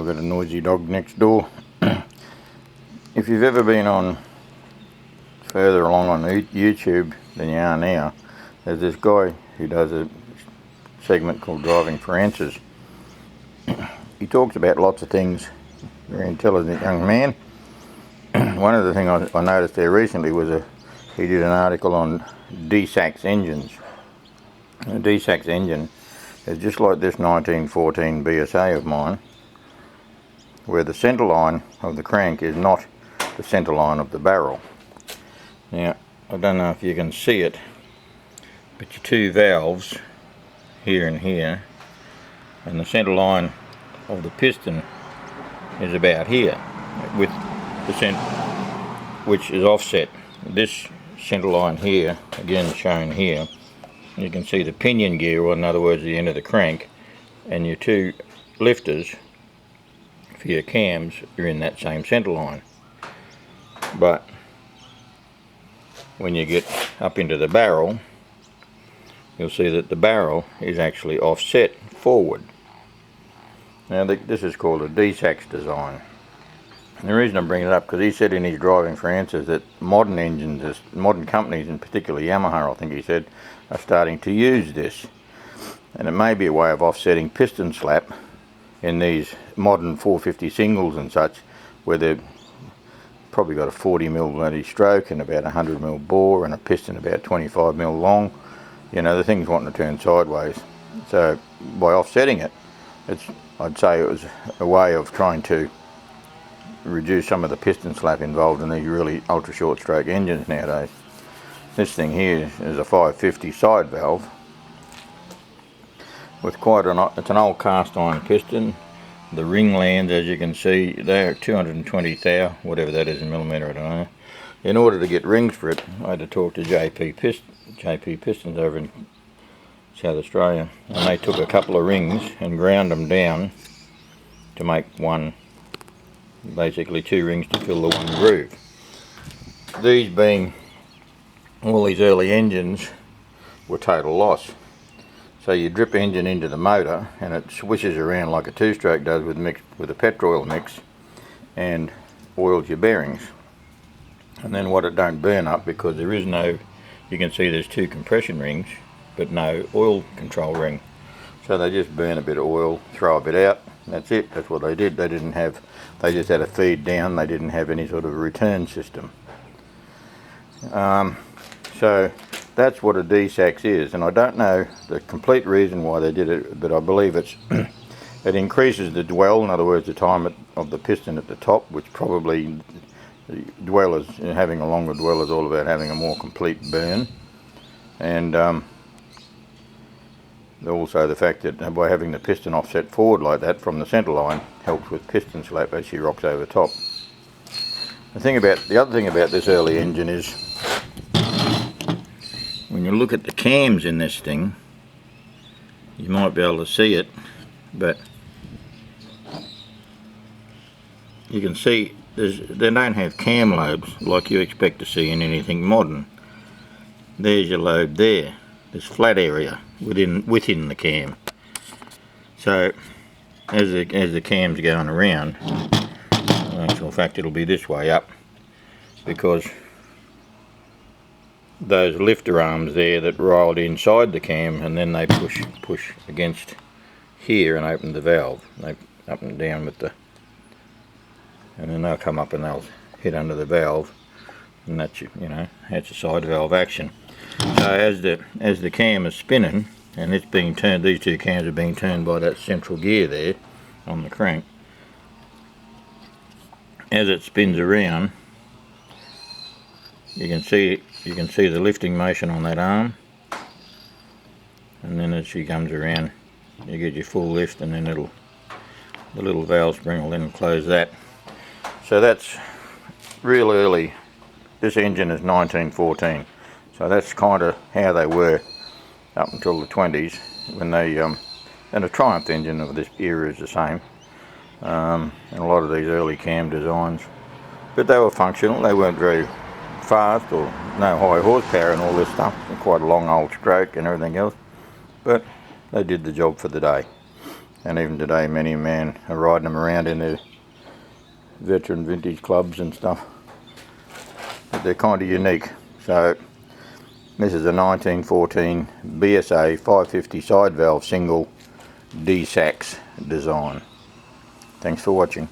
we've got a noisy dog next door. If you've ever been on further along on YouTube than you are now, there's this guy who does a segment called Driving for Answers. He talks about lots of things, very intelligent young man. One of the things I noticed there recently was he did an article on Desaxe engines. A Desaxe engine is just like this 1914 BSA of mine, where the centre line of the crank is not the centre line of the barrel. Now, I don't know if you can see it, but your two valves here and here, and the centre line of the piston is about here, with the centre, which is offset. This centre line here, again shown here, you can see the pinion gear, or in other words the end of the crank, and your two lifters for your cams are in that same centre line. But when you get up into the barrel, you'll see that the barrel is actually offset forward. Now this is called a Desaxe design. And the reason I'm bringing it up, because he said in his Driving for Answers that modern engines, modern companies, in particular Yamaha I think he said, are starting to use this. And it may be a way of offsetting piston slap in these modern 450 singles and such, where they've probably got a 40mm bloody stroke and about 100mm bore and a piston about 25mm long. You know, the thing's wanting to turn sideways. So by offsetting it, I'd say it was a way of trying to reduce some of the piston slap involved in these really ultra short stroke engines nowadays. This thing here is a 550 side valve with it's an old cast iron piston. The ring lands, as you can see, they're 220 thou, whatever that is in millimetre, I don't know. In order to get rings for it, I had to talk to JP Pistons over in South Australia, and they took a couple of rings and ground them down to make one, basically two rings to fill the one groove. These being, all these early engines were total loss. So you drip engine into the motor and it swishes around like a two-stroke does with a petrol oil mix, and oils your bearings. And then what it don't burn up, because there is no, you can see there's two compression rings but no oil control ring. So they just burn a bit of oil, throw a bit out, and that's it. That's what they did. They just had a feed down. They didn't have any sort of return system. So that's what a Desaxe is, and I don't know the complete reason why they did it, but I believe it increases the dwell, in other words the time of the piston at the top, which probably the dwell is, having a longer dwell is all about having a more complete burn. And also the fact that by having the piston offset forward like that from the centre line helps with piston slap as she rocks over top. The other thing about this early engine is, when you look at the cams in this thing, you might be able to see it, but you can see they don't have cam lobes like you expect to see in anything modern. There's your lobe there, this flat area within the cam. So as the cam's going around, in actual fact it'll be this way up, because those lifter arms there that rolled inside the cam, and then they push against here and open the valve. They up and down with the, and then they'll come up and they'll hit under the valve, and that's, you know, that's a side valve action. So as the cam is spinning and it's being turned, these two cams are being turned by that central gear there on the crank. As it spins around, you can see the lifting motion on that arm, and then as she comes around you get your full lift, and then the little valve spring will then close that. So that's real early. This engine is 1914, so that's kind of how they were up until the 20s, when they and a Triumph engine of this era is the same, and a lot of these early cam designs, but they were functional. They weren't very fast or no high horsepower and all this stuff, and quite a long old stroke and everything else, but they did the job for the day. and even today many men are riding them around in their veteran vintage clubs and stuff. But they're kind of unique. So this is a 1914 BSA 550 side valve single Desaxe design. Thanks for watching.